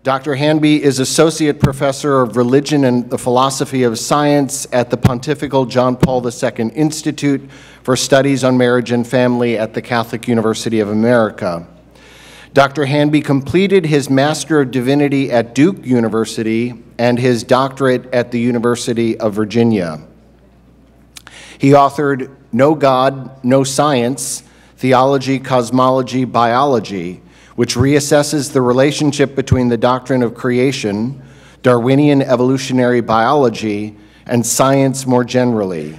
Dr. Hanby is Associate Professor of Religion and the Philosophy of Science at the Pontifical John Paul II Institute for Studies on Marriage and Family at the Catholic University of America. Dr. Hanby completed his Master of Divinity at Duke University and his doctorate at the University of Virginia. He authored No God, No Science, Theology, Cosmology, Biology, which reassesses the relationship between the doctrine of creation, Darwinian evolutionary biology, and science more generally.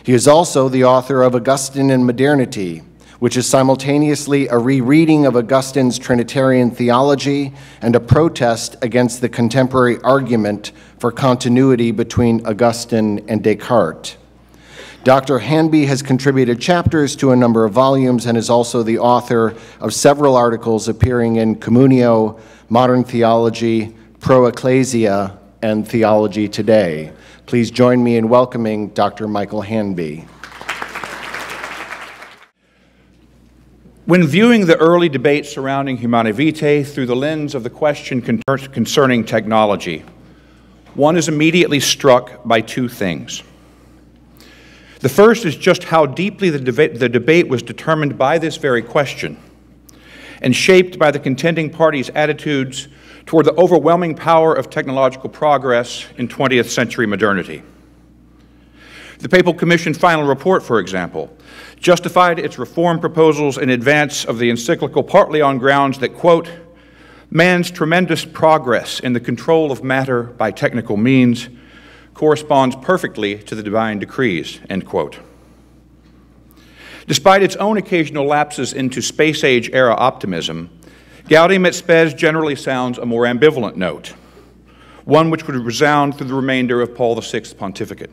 He is also the author of Augustine and Modernity, which is simultaneously a rereading of Augustine's Trinitarian theology and a protest against the contemporary argument for continuity between Augustine and Descartes. Dr. Hanby has contributed chapters to a number of volumes and is also the author of several articles appearing in Communio, Modern Theology, Pro Ecclesia, and Theology Today. Please join me in welcoming Dr. Michael Hanby. When viewing the early debate surrounding Humanae Vitae through the lens of the question concerning technology, one is immediately struck by two things. The first is just how deeply the debate was determined by this very question and shaped by the contending parties' attitudes toward the overwhelming power of technological progress in 20th century modernity. The Papal Commission's final report, for example, justified its reform proposals in advance of the encyclical partly on grounds that, quote, man's tremendous progress in the control of matter by technical means corresponds perfectly to the divine decrees, end quote. Despite its own occasional lapses into space-age era optimism, Gaudium et Spes generally sounds a more ambivalent note, one which would resound through the remainder of Paul VI's pontificate.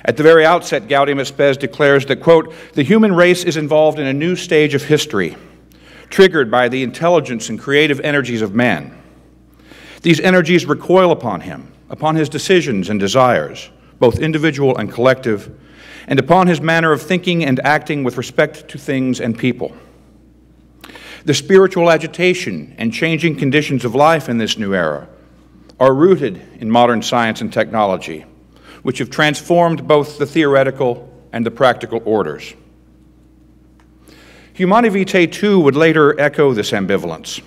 At the very outset, Gaudium et Spes declares that, quote, the human race is involved in a new stage of history, triggered by the intelligence and creative energies of man. These energies recoil upon him, upon his decisions and desires, both individual and collective, and upon his manner of thinking and acting with respect to things and people. The spiritual agitation and changing conditions of life in this new era are rooted in modern science and technology, which have transformed both the theoretical and the practical orders. Humanae Vitae, too, would later echo this ambivalence,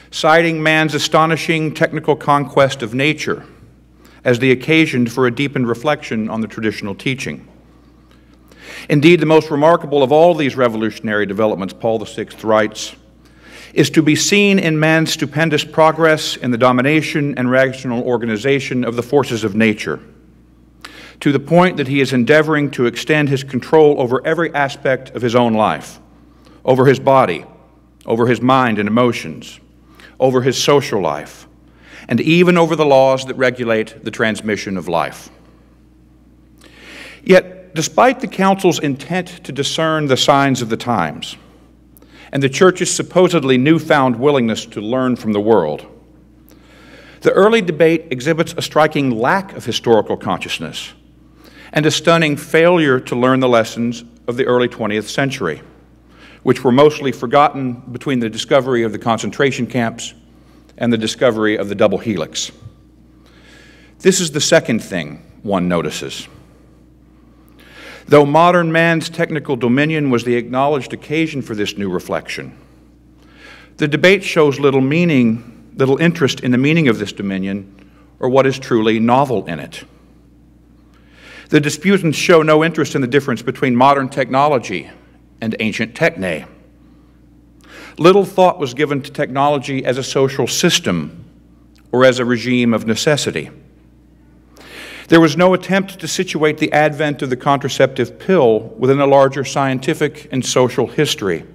citing man's astonishing technical conquest of nature as the occasion for a deepened reflection on the traditional teaching. Indeed, the most remarkable of all these revolutionary developments, Paul VI writes, is to be seen in man's stupendous progress in the domination and rational organization of the forces of nature, to the point that he is endeavoring to extend his control over every aspect of his own life, over his body, over his mind and emotions, over his social life, and even over the laws that regulate the transmission of life. Yet, despite the Council's intent to discern the signs of the times, and the Church's supposedly newfound willingness to learn from the world, the early debate exhibits a striking lack of historical consciousness and a stunning failure to learn the lessons of the early 20th century, which were mostly forgotten between the discovery of the concentration camps and the discovery of the double helix. This is the second thing one notices. Though modern man's technical dominion was the acknowledged occasion for this new reflection, the debate shows little interest in the meaning of this dominion or what is truly novel in it. The disputants show no interest in the difference between modern technology and ancient techne. Little thought was given to technology as a social system or as a regime of necessity. There was no attempt to situate the advent of the contraceptive pill within a larger scientific and social history,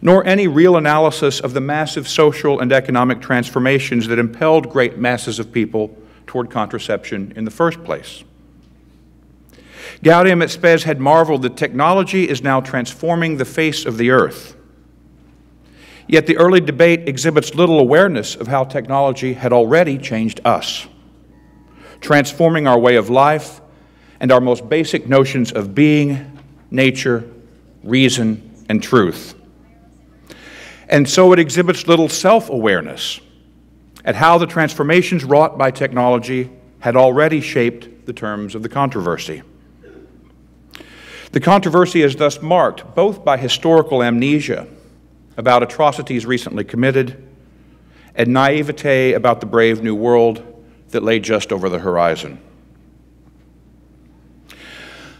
nor any real analysis of the massive social and economic transformations that impelled great masses of people toward contraception in the first place. Gaudium et Spes had marveled that technology is now transforming the face of the earth. Yet the early debate exhibits little awareness of how technology had already changed us, transforming our way of life and our most basic notions of being, nature, reason, and truth. And so it exhibits little self-awareness at how the transformations wrought by technology had already shaped the terms of the controversy. The controversy is thus marked both by historical amnesia about atrocities recently committed and naivete about the brave new world that lay just over the horizon.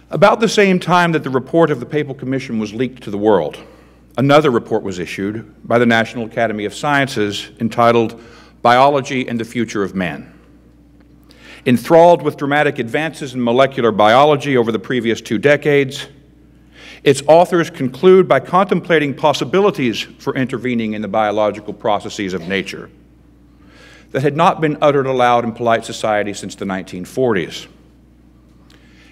About the same time that the report of the Papal Commission was leaked to the world, another report was issued by the National Academy of Sciences entitled Biology and the Future of Man. Enthralled with dramatic advances in molecular biology over the previous 2 decades, its authors conclude by contemplating possibilities for intervening in the biological processes of nature that had not been uttered aloud in polite society since the 1940s.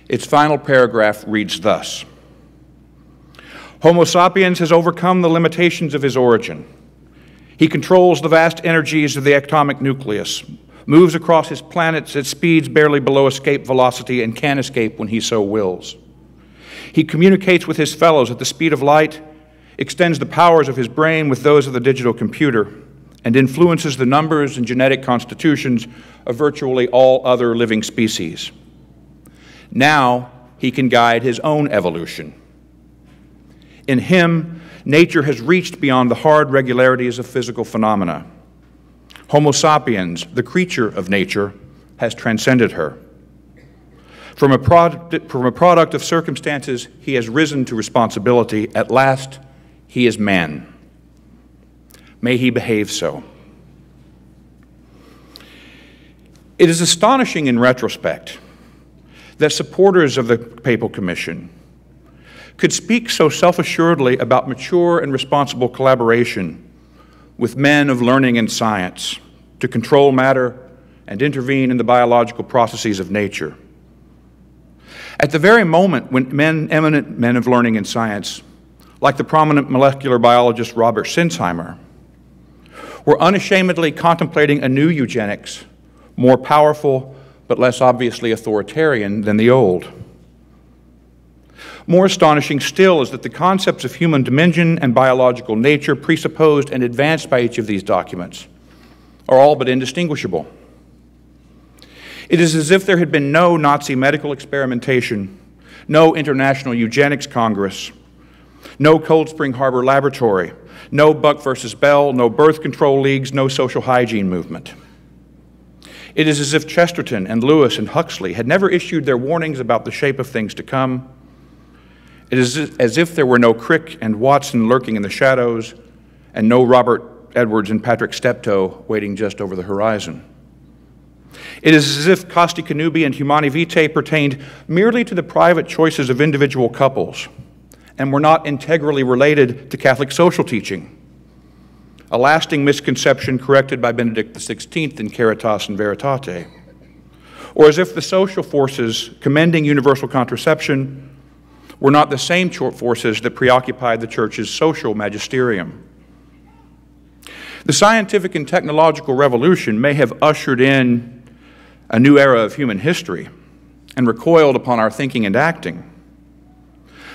Its final paragraph reads thus: Homo sapiens has overcome the limitations of his origin. He controls the vast energies of the atomic nucleus, moves across his planets at speeds barely below escape velocity, and can escape when he so wills. He communicates with his fellows at the speed of light, extends the powers of his brain with those of the digital computer, and influences the numbers and genetic constitutions of virtually all other living species. Now he can guide his own evolution. In him, nature has reached beyond the hard regularities of physical phenomena. Homo sapiens, the creature of nature, has transcended her. From a product of circumstances, he has risen to responsibility. At last, he is man. May he behave so. It is astonishing in retrospect that supporters of the Papal Commission could speak so self-assuredly about mature and responsible collaboration with men of learning and science to control matter and intervene in the biological processes of nature. At the very moment when eminent men of learning and science, like the prominent molecular biologist Robert Sinsheimer, were unashamedly contemplating a new eugenics, more powerful but less obviously authoritarian than the old. More astonishing still is that the concepts of human dimension and biological nature presupposed and advanced by each of these documents are all but indistinguishable. It is as if there had been no Nazi medical experimentation, no International Eugenics Congress, no Cold Spring Harbor Laboratory, no Buck versus Bell, no birth control leagues, no social hygiene movement. It is as if Chesterton and Lewis and Huxley had never issued their warnings about the shape of things to come. It is as if there were no Crick and Watson lurking in the shadows and no Robert Edwards and Patrick Steptoe waiting just over the horizon. It is as if Casti Connubii and Humanae Vitae pertained merely to the private choices of individual couples and were not integrally related to Catholic social teaching, a lasting misconception corrected by Benedict XVI in Caritas and Veritate. Or as if the social forces commending universal contraception were not the same forces that preoccupied the Church's social magisterium. The scientific and technological revolution may have ushered in a new era of human history and recoiled upon our thinking and acting,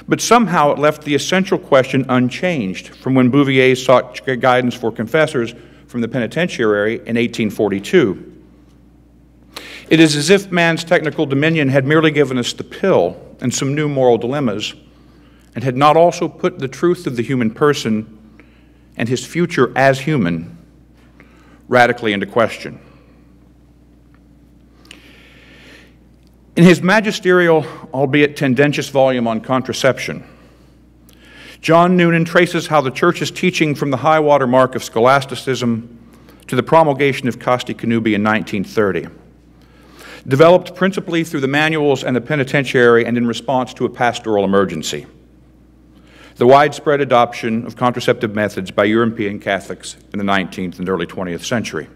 but somehow it left the essential question unchanged from when Bouvier sought guidance for confessors from the penitentiary in 1842. It is as if man's technical dominion had merely given us the pill and some new moral dilemmas, and had not also put the truth of the human person and his future as human radically into question. In his magisterial, albeit tendentious volume on contraception, John Noonan traces how the Church's teaching from the high water mark of scholasticism to the promulgation of Casti Connubii in 1930 developed principally through the manuals and the penitentiary and in response to a pastoral emergency: the widespread adoption of contraceptive methods by European Catholics in the 19th and early 20th century.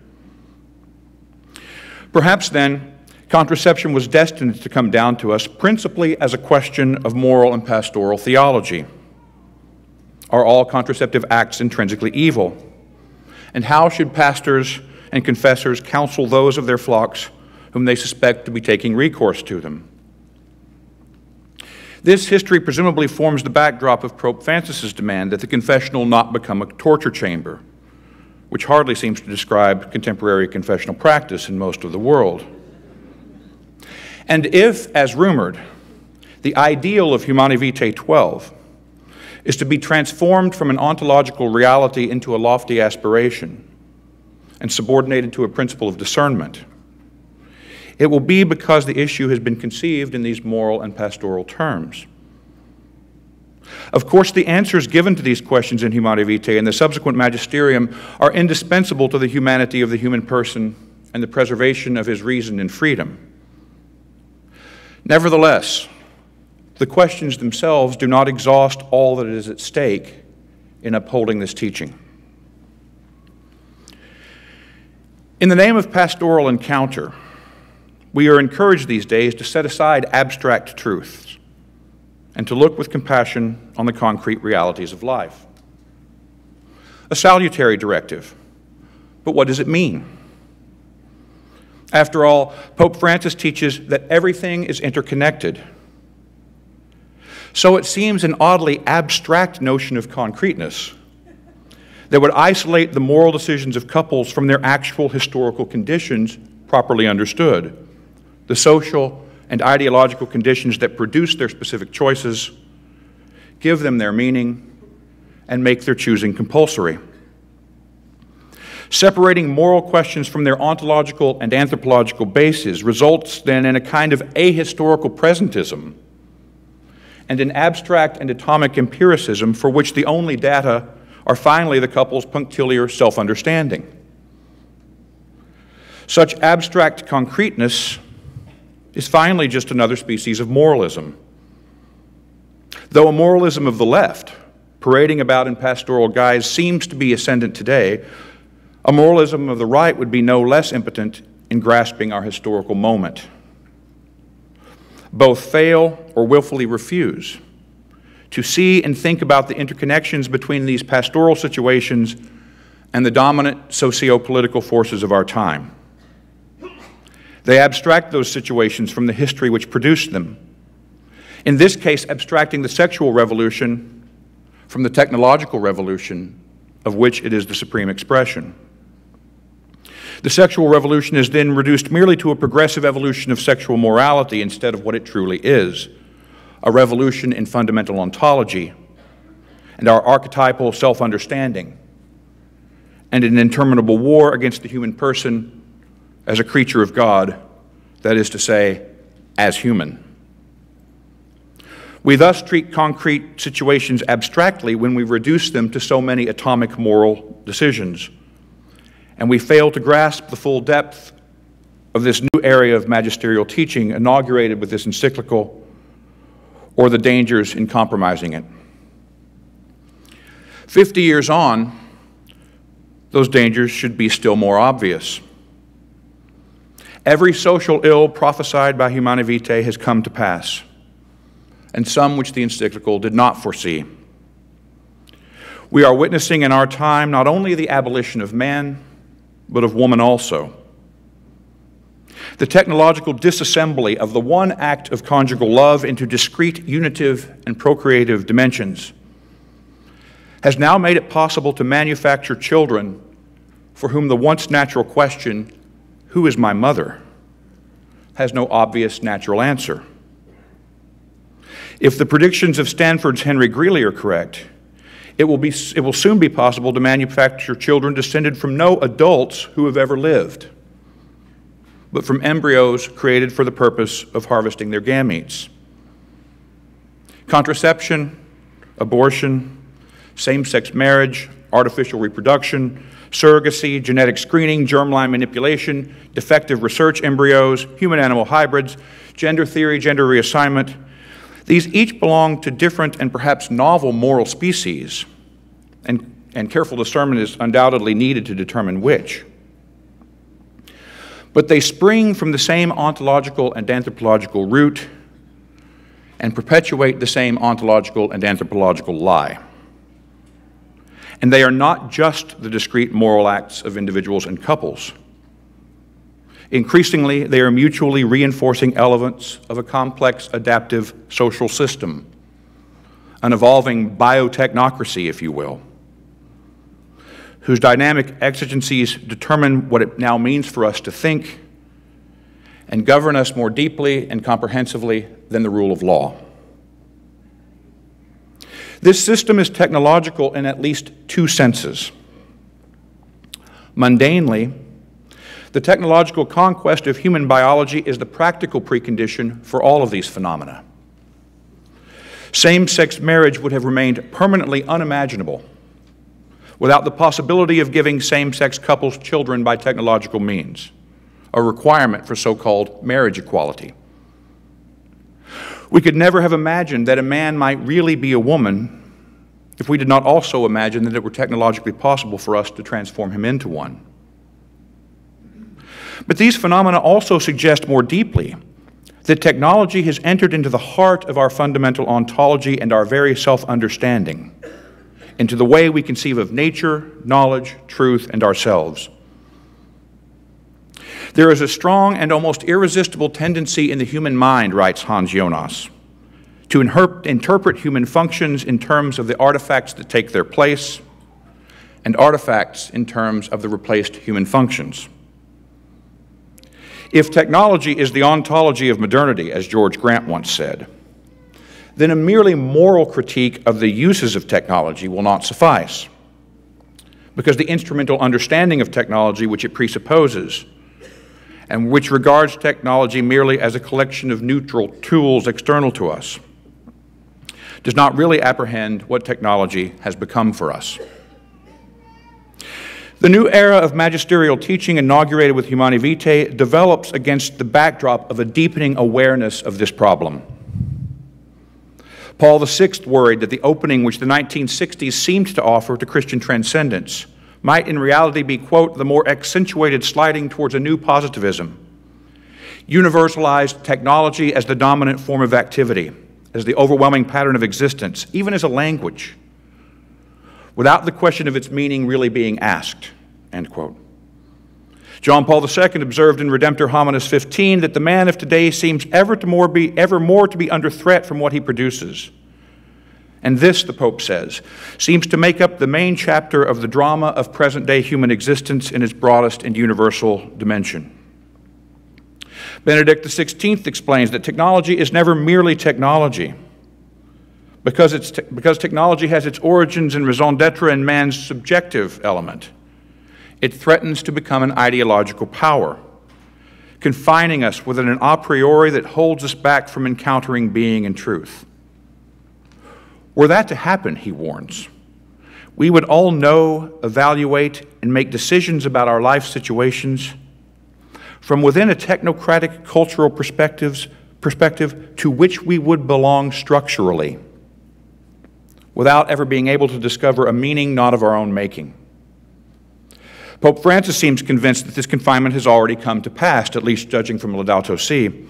Perhaps then, contraception was destined to come down to us principally as a question of moral and pastoral theology. Are all contraceptive acts intrinsically evil? And how should pastors and confessors counsel those of their flocks whom they suspect to be taking recourse to them? This history presumably forms the backdrop of Pope Francis's demand that the confessional not become a torture chamber, which hardly seems to describe contemporary confessional practice in most of the world. And if, as rumored, the ideal of Humanae Vitae 12 is to be transformed from an ontological reality into a lofty aspiration and subordinated to a principle of discernment, it will be because the issue has been conceived in these moral and pastoral terms. Of course, the answers given to these questions in Humanae Vitae and the subsequent magisterium are indispensable to the humanity of the human person and the preservation of his reason and freedom. Nevertheless, the questions themselves do not exhaust all that is at stake in upholding this teaching. In the name of pastoral encounter, we are encouraged these days to set aside abstract truths and to look with compassion on the concrete realities of life. A salutary directive, but what does it mean? After all, Pope Francis teaches that everything is interconnected. So it seems an oddly abstract notion of concreteness that would isolate the moral decisions of couples from their actual historical conditions properly understood, the social and ideological conditions that produce their specific choices, give them their meaning, and make their choosing compulsory. Separating moral questions from their ontological and anthropological bases results then in a kind of ahistorical presentism and an abstract and atomic empiricism for which the only data are finally the couple's punctiliar self-understanding. Such abstract concreteness is finally just another species of moralism. Though a moralism of the left, parading about in pastoral guise, seems to be ascendant today, a moralism of the right would be no less impotent in grasping our historical moment. Both fail or willfully refuse to see and think about the interconnections between these pastoral situations and the dominant socio-political forces of our time. They abstract those situations from the history which produced them. In this case, abstracting the sexual revolution from the technological revolution of which it is the supreme expression. The sexual revolution is then reduced merely to a progressive evolution of sexual morality instead of what it truly is, a revolution in fundamental ontology and our archetypal self-understanding, and an interminable war against the human person as a creature of God, that is to say, as human. We thus treat concrete situations abstractly when we reduce them to so many atomic moral decisions, and we fail to grasp the full depth of this new area of magisterial teaching inaugurated with this encyclical, or the dangers in compromising it. 50 years on, those dangers should be still more obvious. Every social ill prophesied by Humanae Vitae has come to pass, and some which the encyclical did not foresee. We are witnessing in our time not only the abolition of man, but of woman also. The technological disassembly of the one act of conjugal love into discrete unitive and procreative dimensions has now made it possible to manufacture children for whom the once natural question, "Who is my mother?" has no obvious natural answer. If the predictions of Stanford's Henry Greeley are correct, it will soon be possible to manufacture children descended from no adults who have ever lived, but from embryos created for the purpose of harvesting their gametes. Contraception, abortion, same-sex marriage, artificial reproduction, surrogacy, genetic screening, germline manipulation, defective research embryos, human-animal hybrids, gender theory, gender reassignment, these each belong to different and perhaps novel moral species, and careful discernment is undoubtedly needed to determine which. But they spring from the same ontological and anthropological root and perpetuate the same ontological and anthropological lie. And they are not just the discrete moral acts of individuals and couples. Increasingly, they are mutually reinforcing elements of a complex adaptive social system, an evolving biotechnocracy, if you will, whose dynamic exigencies determine what it now means for us to think and govern us more deeply and comprehensively than the rule of law. This system is technological in at least two senses. Mundanely, the technological conquest of human biology is the practical precondition for all of these phenomena. Same-sex marriage would have remained permanently unimaginable without the possibility of giving same-sex couples children by technological means, a requirement for so-called marriage equality. We could never have imagined that a man might really be a woman if we did not also imagine that it were technologically possible for us to transform him into one. But these phenomena also suggest more deeply that technology has entered into the heart of our fundamental ontology and our very self-understanding, into the way we conceive of nature, knowledge, truth, and ourselves. There is a strong and almost irresistible tendency in the human mind, writes Hans Jonas, to interpret human functions in terms of the artifacts that take their place and artifacts in terms of the replaced human functions. If technology is the ontology of modernity, as George Grant once said, then a merely moral critique of the uses of technology will not suffice, because the instrumental understanding of technology which it presupposes, and which regards technology merely as a collection of neutral tools external to us, does not really apprehend what technology has become for us. The new era of magisterial teaching inaugurated with Humanae Vitae develops against the backdrop of a deepening awareness of this problem. Paul VI worried that the opening which the 1960s seemed to offer to Christian transcendence might in reality be, quote, the more accentuated sliding towards a new positivism, universalized technology as the dominant form of activity, as the overwhelming pattern of existence, even as a language, without the question of its meaning really being asked, end quote. John Paul II observed in Redemptor Hominis 15 that the man of today seems ever more to be under threat from what he produces. And this, the Pope says, seems to make up the main chapter of the drama of present-day human existence in its broadest and universal dimension. Benedict XVI explains that technology is never merely technology. Because technology has its origins in raison d'etre in man's subjective element, it threatens to become an ideological power, confining us within an a priori that holds us back from encountering being and truth. Were that to happen, he warns, we would all know, evaluate, and make decisions about our life situations from within a technocratic cultural perspective to which we would belong structurally, without ever being able to discover a meaning not of our own making. Pope Francis seems convinced that this confinement has already come to pass, at least judging from Laudato Si.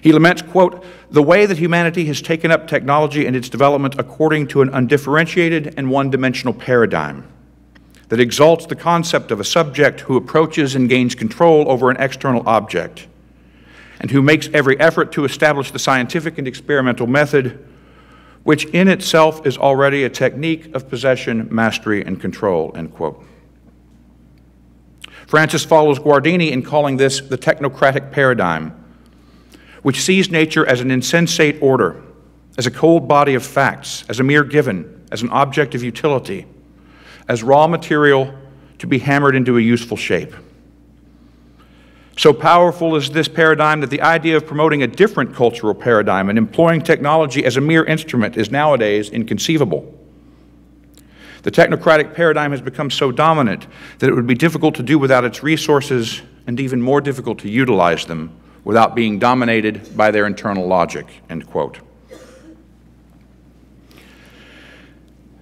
He laments, quote, the way that humanity has taken up technology and its development according to an undifferentiated and one-dimensional paradigm that exalts the concept of a subject who approaches and gains control over an external object, and who makes every effort to establish the scientific and experimental method, which in itself is already a technique of possession, mastery, and control, end quote. Francis follows Guardini in calling this the technocratic paradigm, which sees nature as an insensate order, as a cold body of facts, as a mere given, as an object of utility, as raw material to be hammered into a useful shape. So powerful is this paradigm that the idea of promoting a different cultural paradigm and employing technology as a mere instrument is nowadays inconceivable. The technocratic paradigm has become so dominant that it would be difficult to do without its resources and even more difficult to utilize them without being dominated by their internal logic, end quote.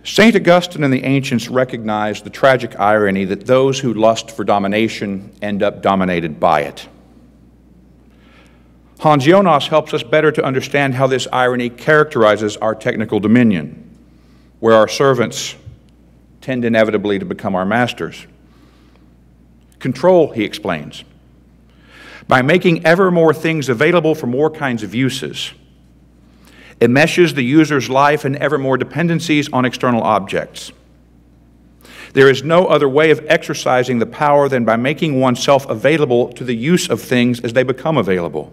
St. Augustine and the ancients recognized the tragic irony that those who lust for domination end up dominated by it. Hans Jonas helps us better to understand how this irony characterizes our technical dominion, where our servants tend inevitably to become our masters. Control, he explains, by making ever more things available for more kinds of uses, enmeshes the user's life in ever more dependencies on external objects. There is no other way of exercising the power than by making oneself available to the use of things as they become available.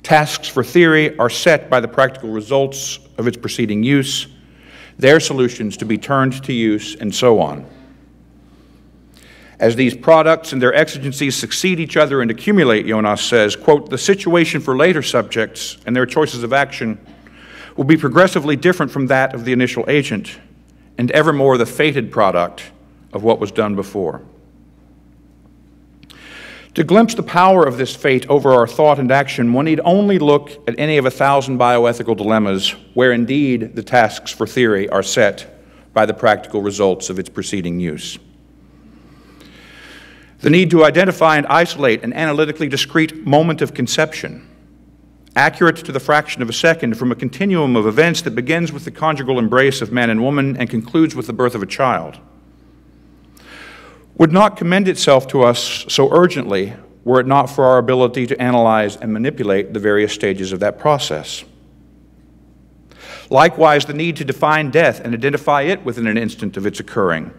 Tasks for theory are set by the practical results of its preceding use, their solutions to be turned to use, and so on. As these products and their exigencies succeed each other and accumulate, Jonas says, quote, the situation for later subjects and their choices of action will be progressively different from that of the initial agent, and evermore the fated product of what was done before. To glimpse the power of this fate over our thought and action, one need only look at any of 1,000 bioethical dilemmas where indeed the tasks for theory are set by the practical results of its preceding use. The need to identify and isolate an analytically discrete moment of conception, accurate to the fraction of a second from a continuum of events that begins with the conjugal embrace of man and woman and concludes with the birth of a child, would not commend itself to us so urgently were it not for our ability to analyze and manipulate the various stages of that process. Likewise, the need to define death and identify it within an instant of its occurring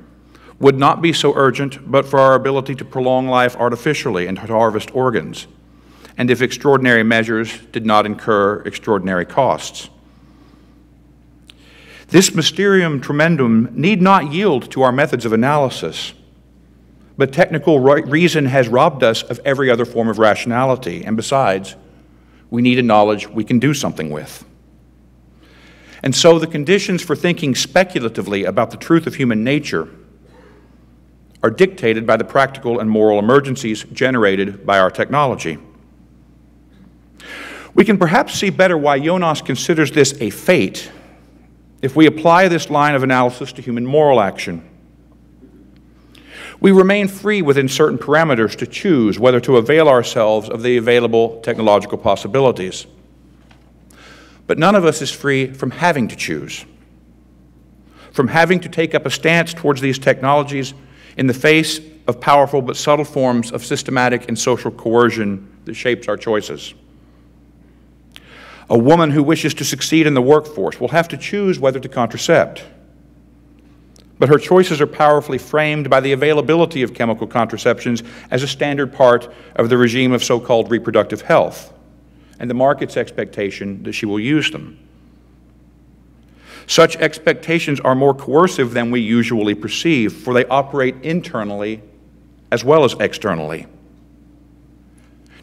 would not be so urgent but for our ability to prolong life artificially and to harvest organs, and if extraordinary measures did not incur extraordinary costs. This mysterium tremendum need not yield to our methods of analysis, but technical reason has robbed us of every other form of rationality, and besides, we need a knowledge we can do something with. And so the conditions for thinking speculatively about the truth of human nature are dictated by the practical and moral emergencies generated by our technology. We can perhaps see better why Jonas considers this a fate if we apply this line of analysis to human moral action. We remain free within certain parameters to choose whether to avail ourselves of the available technological possibilities. But none of us is free from having to choose, from having to take up a stance towards these technologies in the face of powerful but subtle forms of systematic and social coercion that shapes our choices. A woman who wishes to succeed in the workforce will have to choose whether to contracept. But her choices are powerfully framed by the availability of chemical contraceptions as a standard part of the regime of so-called reproductive health, and the market's expectation that she will use them. Such expectations are more coercive than we usually perceive, for they operate internally as well as externally.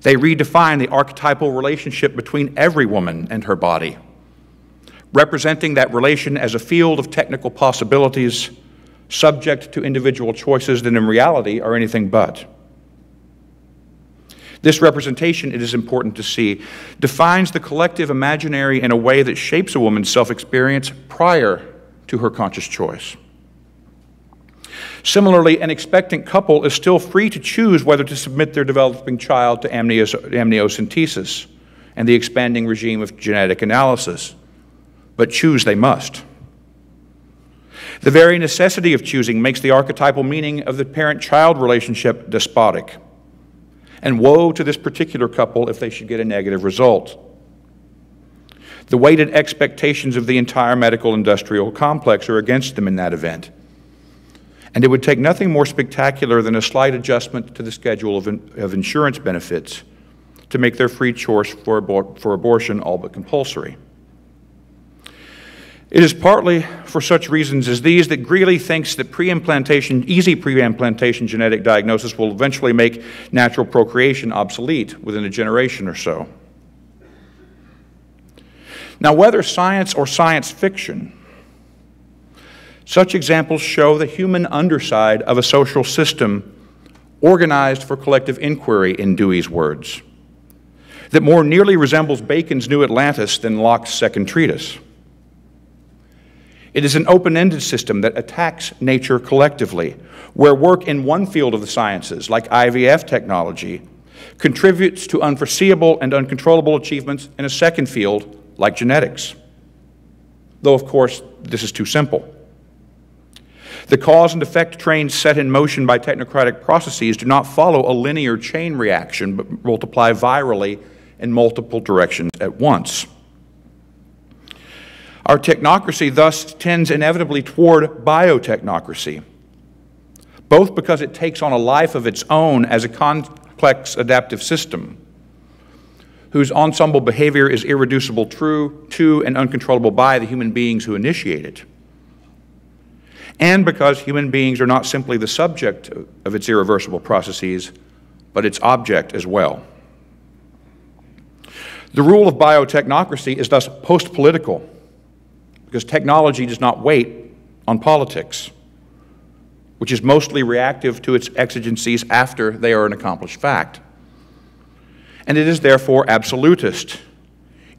They redefine the archetypal relationship between every woman and her body, representing that relation as a field of technical possibilities subject to individual choices that in reality are anything but. This representation, it is important to see, defines the collective imaginary in a way that shapes a woman's self-experience prior to her conscious choice. Similarly, an expectant couple is still free to choose whether to submit their developing child to amniocentesis and the expanding regime of genetic analysis, but choose they must. The very necessity of choosing makes the archetypal meaning of the parent-child relationship despotic. And woe to this particular couple if they should get a negative result. The weighted expectations of the entire medical industrial complex are against them in that event. And it would take nothing more spectacular than a slight adjustment to the schedule of insurance benefits to make their free choice for abortion all but compulsory. It is partly for such reasons as these that Greeley thinks that easy pre-implantation genetic diagnosis will eventually make natural procreation obsolete within a generation or so. Now, whether science or science fiction, such examples show the human underside of a social system organized for collective inquiry, in Dewey's words, that more nearly resembles Bacon's New Atlantis than Locke's Second Treatise. It is an open-ended system that attacks nature collectively, where work in one field of the sciences, like IVF technology, contributes to unforeseeable and uncontrollable achievements in a second field, like genetics. Though, of course, this is too simple. The cause and effect trains set in motion by technocratic processes do not follow a linear chain reaction, but multiply virally in multiple directions at once. Our technocracy thus tends inevitably toward biotechnocracy, both because it takes on a life of its own as a complex adaptive system, whose ensemble behavior is irreducible to and uncontrollable by the human beings who initiate it, and because human beings are not simply the subject of its irreversible processes, but its object as well. The rule of biotechnocracy is thus post-political, because technology does not wait on politics, which is mostly reactive to its exigencies after they are an accomplished fact. And it is therefore absolutist,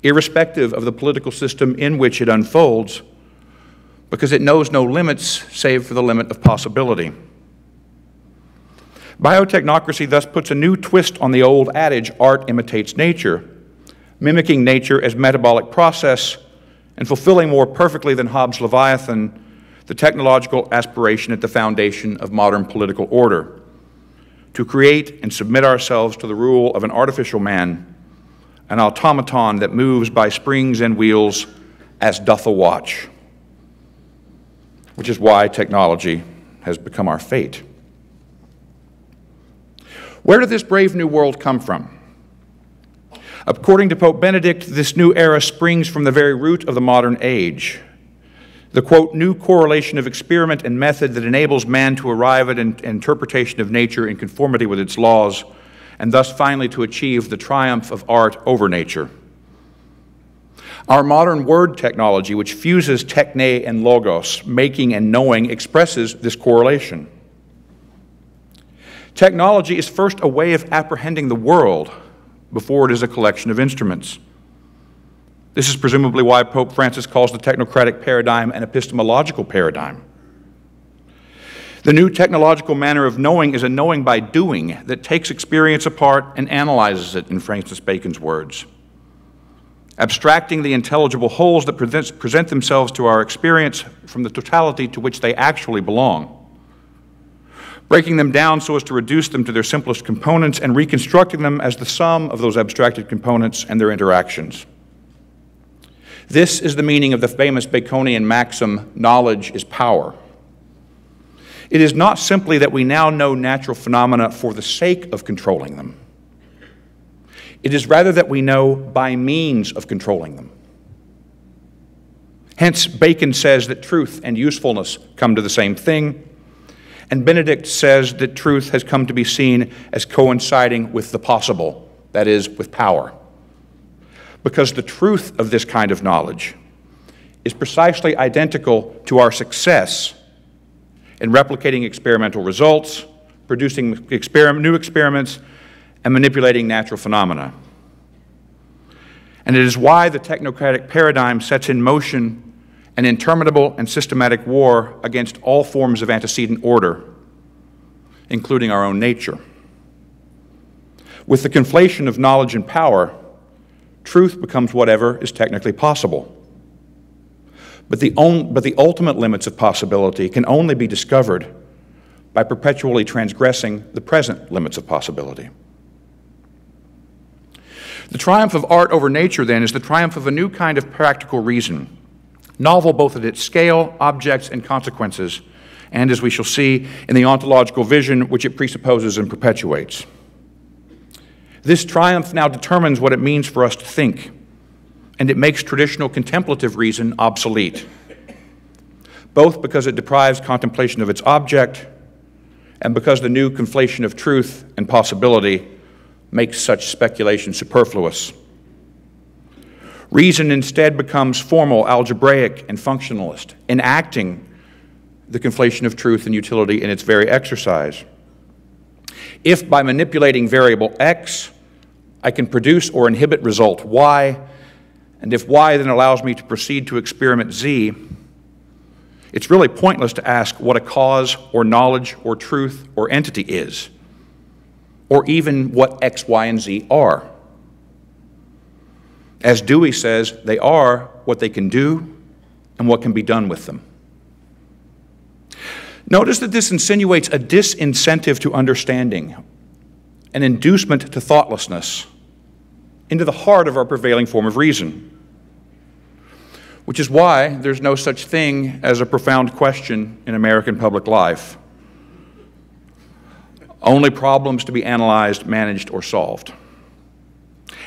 irrespective of the political system in which it unfolds, because it knows no limits save for the limit of possibility. Biotechnocracy thus puts a new twist on the old adage, art imitates nature, mimicking nature as metabolic process and fulfilling more perfectly than Hobbes' Leviathan the technological aspiration at the foundation of modern political order, to create and submit ourselves to the rule of an artificial man, an automaton that moves by springs and wheels as doth a watch, which is why technology has become our fate. Where did this brave new world come from? According to Pope Benedict, this new era springs from the very root of the modern age. The, quote, new correlation of experiment and method that enables man to arrive at an interpretation of nature in conformity with its laws, and thus finally to achieve the triumph of art over nature. Our modern word technology, which fuses techne and logos, making and knowing, expresses this correlation. Technology is first a way of apprehending the world before it is a collection of instruments. This is presumably why Pope Francis calls the technocratic paradigm an epistemological paradigm. The new technological manner of knowing is a knowing by doing that takes experience apart and analyzes it, in Francis Bacon's words, abstracting the intelligible wholes that present themselves to our experience from the totality to which they actually belong, breaking them down so as to reduce them to their simplest components and reconstructing them as the sum of those abstracted components and their interactions. This is the meaning of the famous Baconian maxim, knowledge is power. It is not simply that we now know natural phenomena for the sake of controlling them. It is rather that we know by means of controlling them. Hence, Bacon says that truth and usefulness come to the same thing, and Benedict says that truth has come to be seen as coinciding with the possible, that is, with power. Because the truth of this kind of knowledge is precisely identical to our success in replicating experimental results, producing new experiments, and manipulating natural phenomena. And it is why the technocratic paradigm sets in motion an interminable and systematic war against all forms of antecedent order, including our own nature. With the conflation of knowledge and power, truth becomes whatever is technically possible. But the ultimate limits of possibility can only be discovered by perpetually transgressing the present limits of possibility. The triumph of art over nature, then, is the triumph of a new kind of practical reason, novel both at its scale, objects, and consequences, and, as we shall see, in the ontological vision which it presupposes and perpetuates. This triumph now determines what it means for us to think, and it makes traditional contemplative reason obsolete, both because it deprives contemplation of its object and because the new conflation of truth and possibility makes such speculation superfluous. Reason instead becomes formal, algebraic, and functionalist, enacting the conflation of truth and utility in its very exercise. If by manipulating variable x, I can produce or inhibit result y, and if y then allows me to proceed to experiment z, it's really pointless to ask what a cause or knowledge or truth or entity is, or even what x, y, and z are. As Dewey says, they are what they can do and what can be done with them. Notice that this insinuates a disincentive to understanding, an inducement to thoughtlessness, into the heart of our prevailing form of reason. which is why there's no such thing as a profound question in American public life. Only problems to be analyzed, managed, or solved.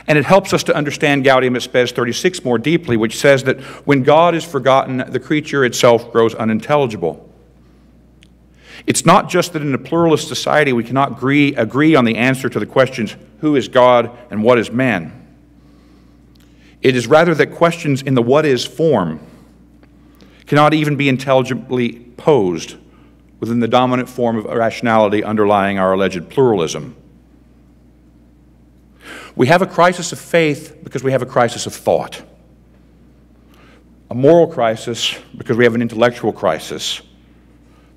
And it helps us to understand Gaudium et Spes 36 more deeply, which says that when God is forgotten, the creature itself grows unintelligible. It's not just that in a pluralist society we cannot agree on the answer to the questions, who is God and what is man? It is rather that questions in the what is form cannot even be intelligibly posed within the dominant form of rationality underlying our alleged pluralism. We have a crisis of faith because we have a crisis of thought. A moral crisis because we have an intellectual crisis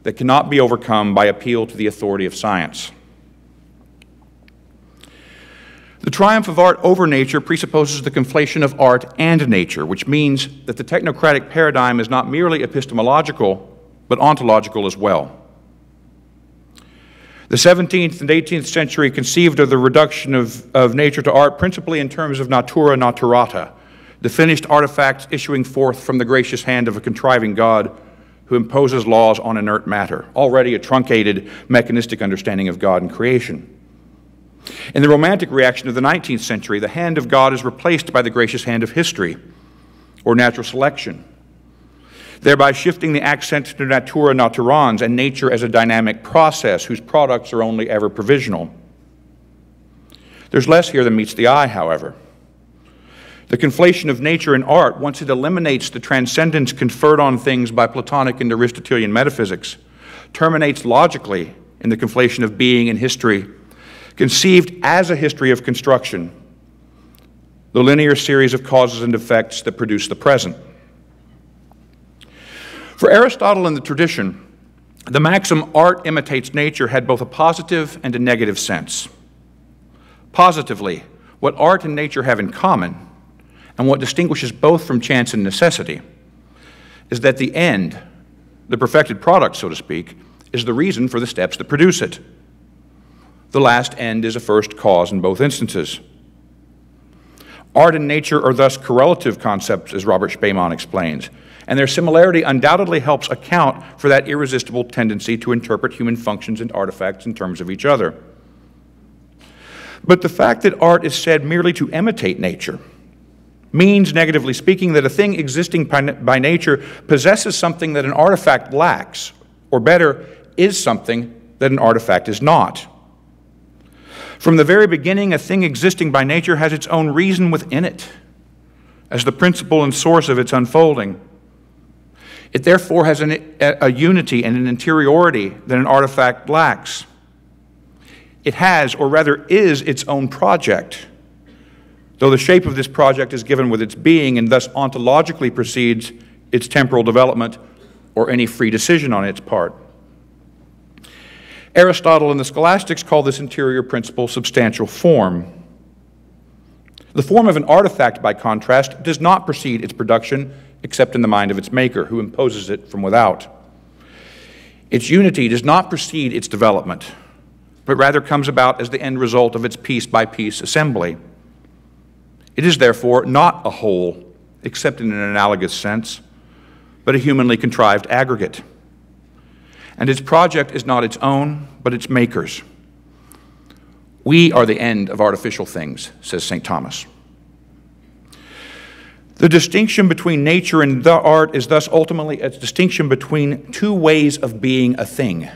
that cannot be overcome by appeal to the authority of science. The triumph of art over nature presupposes the conflation of art and nature, which means that the technocratic paradigm is not merely epistemological, but ontological as well. The 17th and 18th century conceived of the reduction of nature to art principally in terms of natura naturata, the finished artifacts issuing forth from the gracious hand of a contriving God who imposes laws on inert matter, already a truncated mechanistic understanding of God and creation. In the Romantic reaction of the 19th century, the hand of God is replaced by the gracious hand of history, or natural selection, thereby shifting the accent to natura naturans and nature as a dynamic process whose products are only ever provisional. There's less here than meets the eye, however. The conflation of nature and art, once it eliminates the transcendence conferred on things by Platonic and Aristotelian metaphysics, terminates logically in the conflation of being and history, conceived as a history of construction, the linear series of causes and effects that produce the present. For Aristotle and the tradition, the maxim art imitates nature had both a positive and a negative sense. Positively, what art and nature have in common, and what distinguishes both from chance and necessity, is that the end, the perfected product, so to speak, is the reason for the steps that produce it. The last end is a first cause in both instances. Art and nature are thus correlative concepts, as Robert Spemann explains, and their similarity undoubtedly helps account for that irresistible tendency to interpret human functions and artifacts in terms of each other. But the fact that art is said merely to imitate nature means, negatively speaking, that a thing existing by nature possesses something that an artifact lacks, or better, is something that an artifact is not. From the very beginning, a thing existing by nature has its own reason within it, as the principle and source of its unfolding. It therefore has a unity and an interiority that an artifact lacks. It has, or rather is, its own project, though the shape of this project is given with its being and thus ontologically precedes its temporal development or any free decision on its part. Aristotle and the scholastics call this interior principle substantial form. The form of an artifact, by contrast, does not precede its production except in the mind of its maker, who imposes it from without. Its unity does not precede its development, but rather comes about as the end result of its piece-by-piece assembly. It is therefore not a whole, except in an analogous sense, but a humanly contrived aggregate. And its project is not its own, but its maker's. We are the end of artificial things, says St. Thomas. The distinction between nature and the art is thus ultimately a distinction between two ways of being a thing.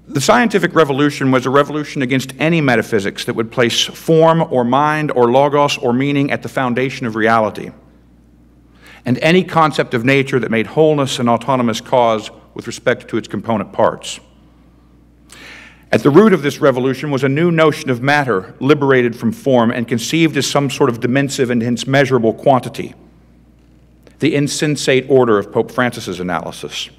The scientific revolution was a revolution against any metaphysics that would place form or mind or logos or meaning at the foundation of reality, and any concept of nature that made wholeness an autonomous cause with respect to its component parts. At the root of this revolution was a new notion of matter liberated from form and conceived as some sort of dimensive and hence measurable quantity, the insensate order of Pope Francis's analysis.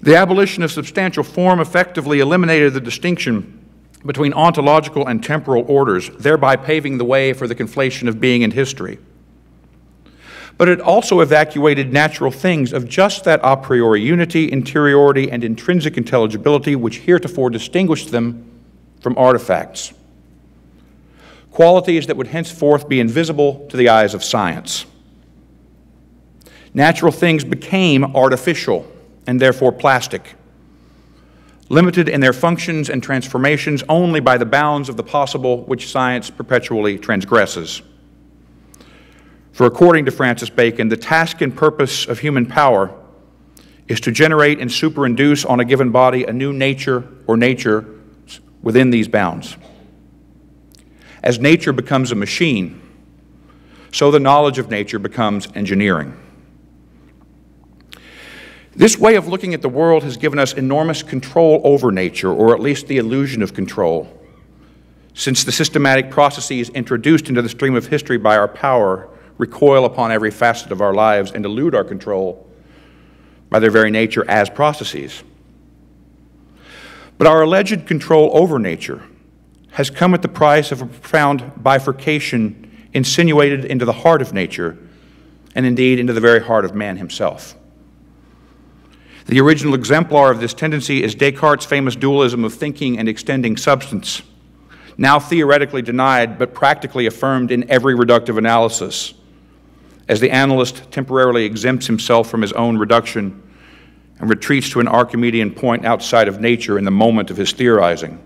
The abolition of substantial form effectively eliminated the distinction between ontological and temporal orders, thereby paving the way for the conflation of being and history. But it also evacuated natural things of just that a priori unity, interiority, and intrinsic intelligibility which heretofore distinguished them from artifacts. qualities that would henceforth be invisible to the eyes of science. Natural things became artificial and therefore plastic, limited in their functions and transformations only by the bounds of the possible which science perpetually transgresses. For according to Francis Bacon, the task and purpose of human power is to generate and superinduce on a given body a new nature or nature within these bounds. As nature becomes a machine, so the knowledge of nature becomes engineering. This way of looking at the world has given us enormous control over nature, or at least the illusion of control, since the systematic processes introduced into the stream of history by our power recoil upon every facet of our lives and elude our control by their very nature as processes. But our alleged control over nature has come at the price of a profound bifurcation insinuated into the heart of nature, and indeed into the very heart of man himself. The original exemplar of this tendency is Descartes' famous dualism of thinking and extending substance, now theoretically denied but practically affirmed in every reductive analysis, as the analyst temporarily exempts himself from his own reduction and retreats to an Archimedean point outside of nature in the moment of his theorizing.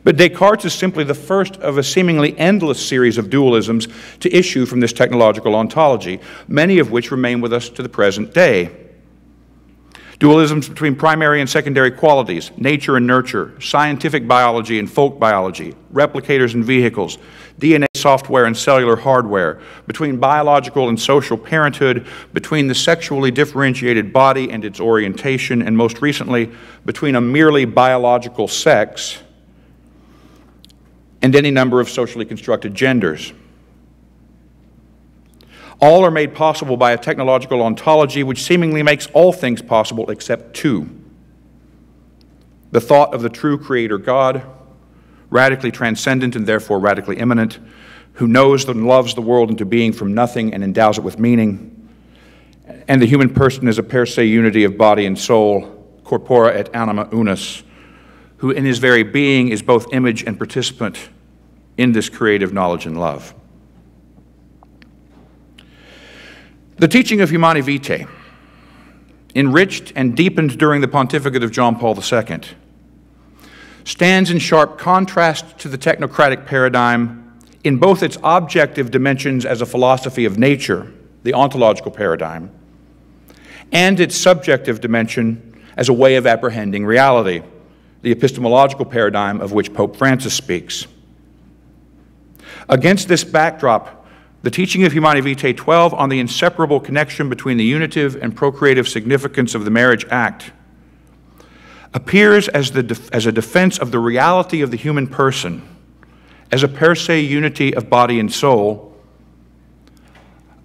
But Descartes is simply the first of a seemingly endless series of dualisms to issue from this technological ontology, many of which remain with us to the present day. Dualisms between primary and secondary qualities, nature and nurture, scientific biology and folk biology, replicators and vehicles, DNA software and cellular hardware, between biological and social parenthood, between the sexually differentiated body and its orientation, and most recently, between a merely biological sex and any number of socially constructed genders. All are made possible by a technological ontology which seemingly makes all things possible except two: the thought of the true Creator God, radically transcendent and therefore radically immanent, who knows and loves the world into being from nothing and endows it with meaning, and the human person is a per se unity of body and soul, corpora et anima unus, who in his very being is both image and participant in this creative knowledge and love. The teaching of Humanae Vitae, enriched and deepened during the pontificate of John Paul II, stands in sharp contrast to the technocratic paradigm in both its objective dimensions as a philosophy of nature, the ontological paradigm, and its subjective dimension as a way of apprehending reality, the epistemological paradigm of which Pope Francis speaks. Against this backdrop, the teaching of Humanae Vitae 12 on the inseparable connection between the unitive and procreative significance of the marriage act appears as a defense of the reality of the human person as a per se unity of body and soul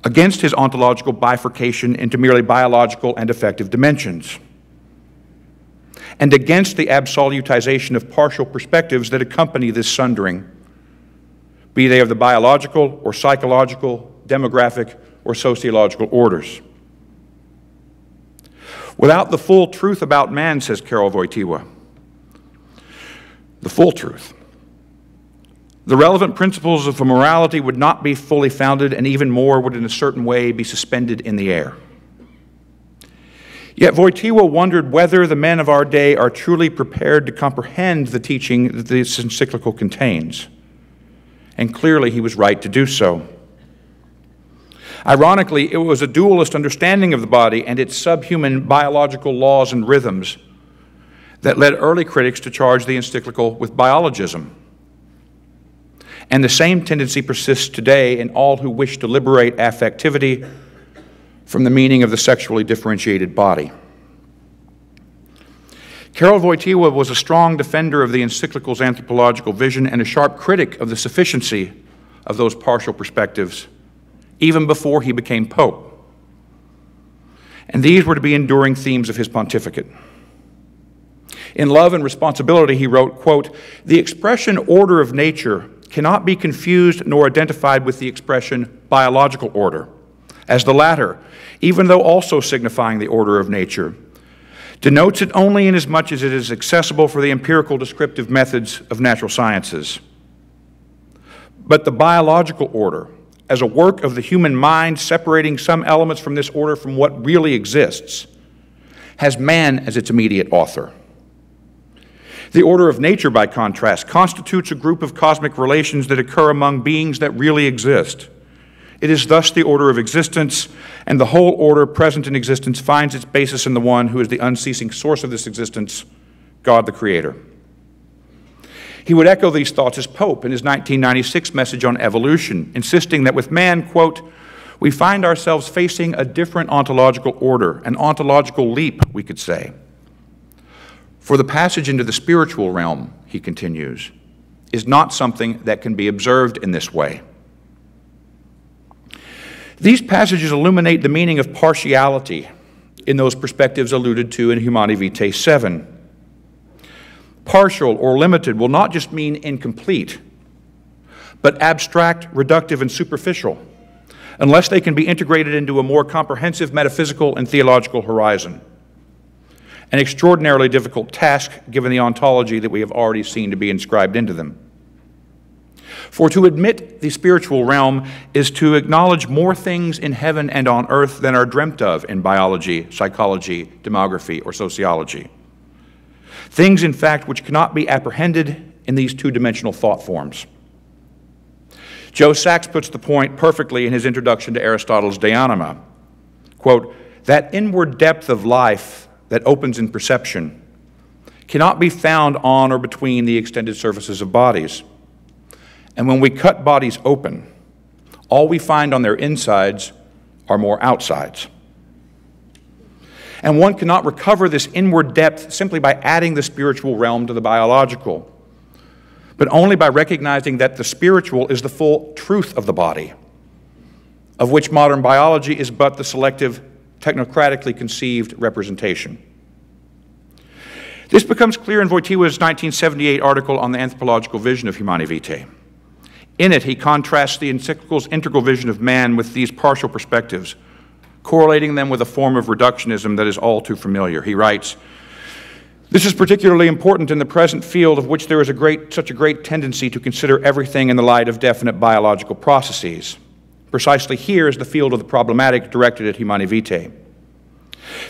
against his ontological bifurcation into merely biological and affective dimensions, and against the absolutization of partial perspectives that accompany this sundering, be they of the biological or psychological, demographic, or sociological orders. Without the full truth about man, says Karol Wojtyła, the full truth, the relevant principles of morality would not be fully founded, and even more would in a certain way be suspended in the air. Yet Wojtyła wondered whether the men of our day are truly prepared to comprehend the teaching that this encyclical contains. And clearly he was right to do so. Ironically, it was a dualist understanding of the body and its subhuman biological laws and rhythms that led early critics to charge the encyclical with biologism. And the same tendency persists today in all who wish to liberate affectivity from the meaning of the sexually differentiated body. Karol Wojtyła was a strong defender of the encyclical's anthropological vision and a sharp critic of the sufficiency of those partial perspectives, even before he became Pope. And these were to be enduring themes of his pontificate. In Love and Responsibility, he wrote, quote, "The expression order of nature cannot be confused nor identified with the expression biological order, as the latter, even though also signifying the order of nature, denotes it only inasmuch as it is accessible for the empirical descriptive methods of natural sciences. But the biological order, as a work of the human mind separating some elements from this order from what really exists, has man as its immediate author. The order of nature, by contrast, constitutes a group of cosmic relations that occur among beings that really exist. It is thus the order of existence, and the whole order present in existence finds its basis in the one who is the unceasing source of this existence, God the Creator. He would echo these thoughts as Pope in his 1996 message on evolution, insisting that with man, quote, we find ourselves facing a different ontological order, an ontological leap, we could say. For the passage into the spiritual realm, he continues, is not something that can be observed in this way. These passages illuminate the meaning of partiality in those perspectives alluded to in Humanae Vitae 7. Partial or limited will not just mean incomplete, but abstract, reductive, and superficial, unless they can be integrated into a more comprehensive metaphysical and theological horizon. An extraordinarily difficult task given the ontology that we have already seen to be inscribed into them. For to admit the spiritual realm is to acknowledge more things in heaven and on earth than are dreamt of in biology, psychology, demography, or sociology. Things, in fact, which cannot be apprehended in these two-dimensional thought forms. Joe Sachs puts the point perfectly in his introduction to Aristotle's De Anima. Quote, that inward depth of life that opens in perception cannot be found on or between the extended surfaces of bodies. And when we cut bodies open, all we find on their insides are more outsides. And one cannot recover this inward depth simply by adding the spiritual realm to the biological, but only by recognizing that the spiritual is the full truth of the body, of which modern biology is but the selective, technocratically conceived representation. This becomes clear in Wojtyła's 1978 article on the anthropological vision of Humanae Vitae. In it, he contrasts the encyclical's integral vision of man with these partial perspectives, correlating them with a form of reductionism that is all too familiar. He writes, this is particularly important in the present field of which there is such a great tendency to consider everything in the light of definite biological processes. Precisely here is the field of the problematic directed at Humanae Vitae.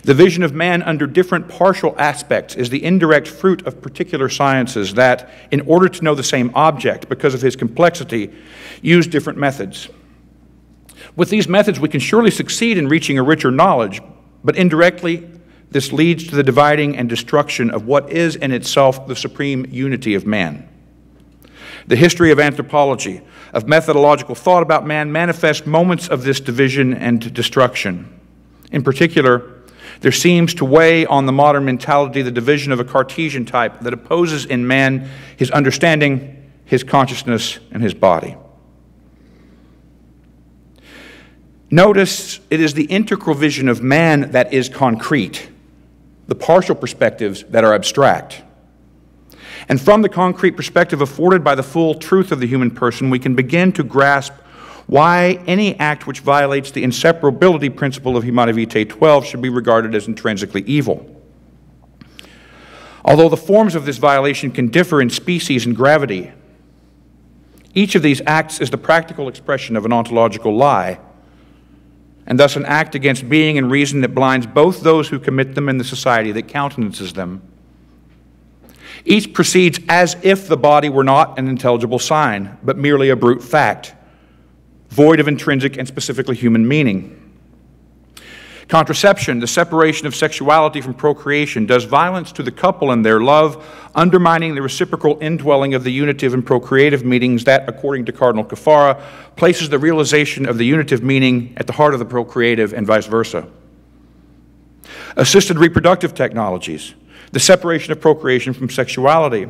The vision of man under different partial aspects is the indirect fruit of particular sciences that, in order to know the same object, because of his complexity, use different methods. With these methods, we can surely succeed in reaching a richer knowledge, but indirectly, this leads to the dividing and destruction of what is in itself the supreme unity of man. The history of anthropology, of methodological thought about man, manifests moments of this division and destruction. In particular, there seems to weigh on the modern mentality the division of a Cartesian type that opposes in man his understanding, his consciousness, and his body. Notice it is the integral vision of man that is concrete, the partial perspectives that are abstract. And from the concrete perspective afforded by the full truth of the human person, we can begin to grasp why any act which violates the inseparability principle of Humanae Vitae 12 should be regarded as intrinsically evil. Although the forms of this violation can differ in species and gravity, each of these acts is the practical expression of an ontological lie, and thus an act against being and reason that blinds both those who commit them and the society that countenances them. Each proceeds as if the body were not an intelligible sign, but merely a brute fact, void of intrinsic and specifically human meaning. Contraception, the separation of sexuality from procreation, does violence to the couple and their love, undermining the reciprocal indwelling of the unitive and procreative meanings that, according to Cardinal Caffarra, places the realization of the unitive meaning at the heart of the procreative and vice versa. Assisted reproductive technologies, the separation of procreation from sexuality,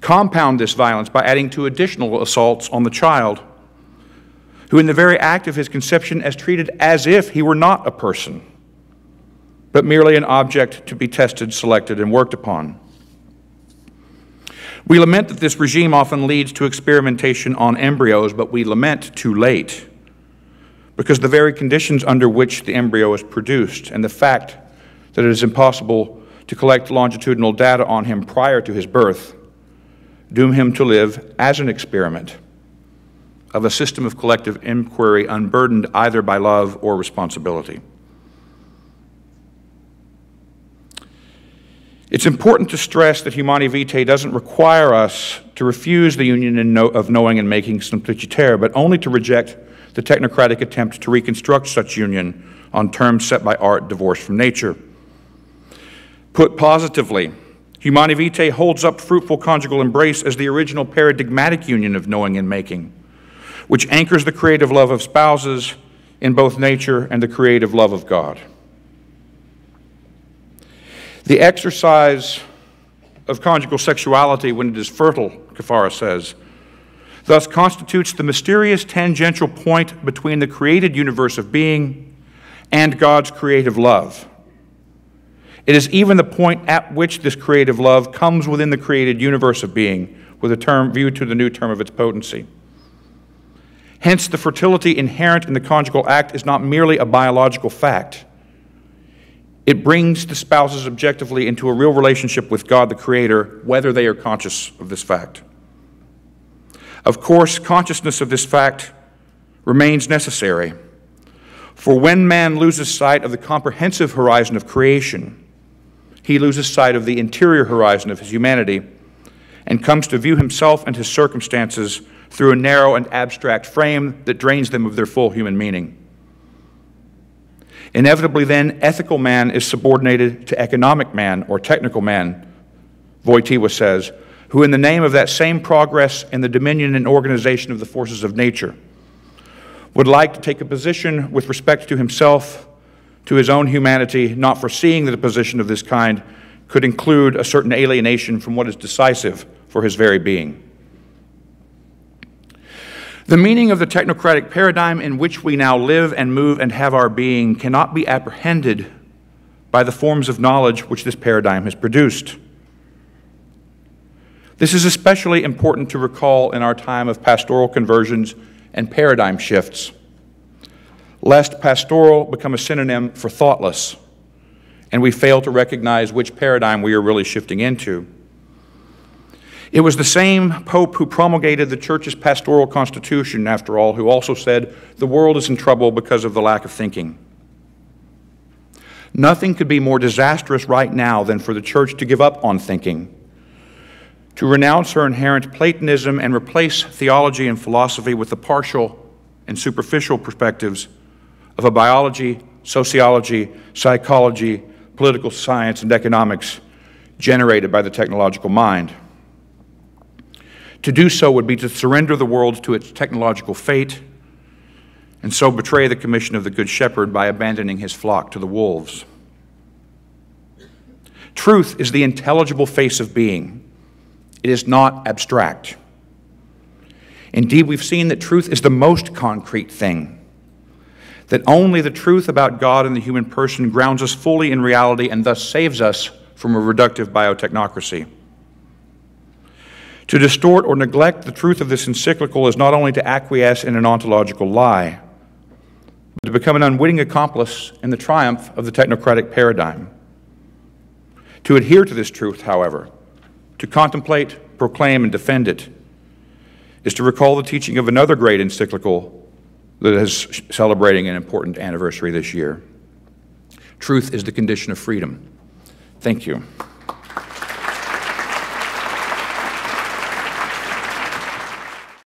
compound this violence by adding two additional assaults on the child, who in the very act of his conception is treated as if he were not a person, but merely an object to be tested, selected, and worked upon. We lament that this regime often leads to experimentation on embryos, but we lament too late, because the very conditions under which the embryo is produced and the fact that it is impossible to collect longitudinal data on him prior to his birth doom him to live as an experiment, of a system of collective inquiry unburdened either by love or responsibility. It's important to stress that Humanae Vitae doesn't require us to refuse the union of knowing and making simpliciter, but only to reject the technocratic attempt to reconstruct such union on terms set by art divorced from nature. Put positively, Humanae Vitae holds up fruitful conjugal embrace as the original paradigmatic union of knowing and making, which anchors the creative love of spouses in both nature and the creative love of God. The exercise of conjugal sexuality when it is fertile, Kafara says, thus constitutes the mysterious tangential point between the created universe of being and God's creative love. It is even the point at which this creative love comes within the created universe of being, with a term viewed to the new term of its potency. Hence, the fertility inherent in the conjugal act is not merely a biological fact. It brings the spouses objectively into a real relationship with God the Creator, whether they are conscious of this fact. Of course, consciousness of this fact remains necessary, for when man loses sight of the comprehensive horizon of creation, he loses sight of the interior horizon of his humanity and comes to view himself and his circumstances through a narrow and abstract frame that drains them of their full human meaning. Inevitably, then, ethical man is subordinated to economic man or technical man, Wojtyła says, who in the name of that same progress in the dominion and organization of the forces of nature would like to take a position with respect to himself, to his own humanity, not foreseeing that a position of this kind could include a certain alienation from what is decisive for his very being. The meaning of the technocratic paradigm in which we now live and move and have our being cannot be apprehended by the forms of knowledge which this paradigm has produced. This is especially important to recall in our time of pastoral conversions and paradigm shifts, lest pastoral become a synonym for thoughtless, and we fail to recognize which paradigm we are really shifting into. It was the same Pope who promulgated the Church's pastoral constitution, after all, who also said, "The world is in trouble because of the lack of thinking." Nothing could be more disastrous right now than for the Church to give up on thinking, to renounce her inherent Platonism and replace theology and philosophy with the partial and superficial perspectives of a biology, sociology, psychology, political science, and economics generated by the technological mind. To do so would be to surrender the world to its technological fate and so betray the commission of the Good Shepherd by abandoning his flock to the wolves. Truth is the intelligible face of being. It is not abstract. Indeed, we've seen that truth is the most concrete thing, that only the truth about God and the human person grounds us fully in reality and thus saves us from a reductive biotechnocracy. To distort or neglect the truth of this encyclical is not only to acquiesce in an ontological lie, but to become an unwitting accomplice in the triumph of the technocratic paradigm. To adhere to this truth, however, to contemplate, proclaim, and defend it, is to recall the teaching of another great encyclical that is celebrating an important anniversary this year. Truth is the condition of freedom. Thank you.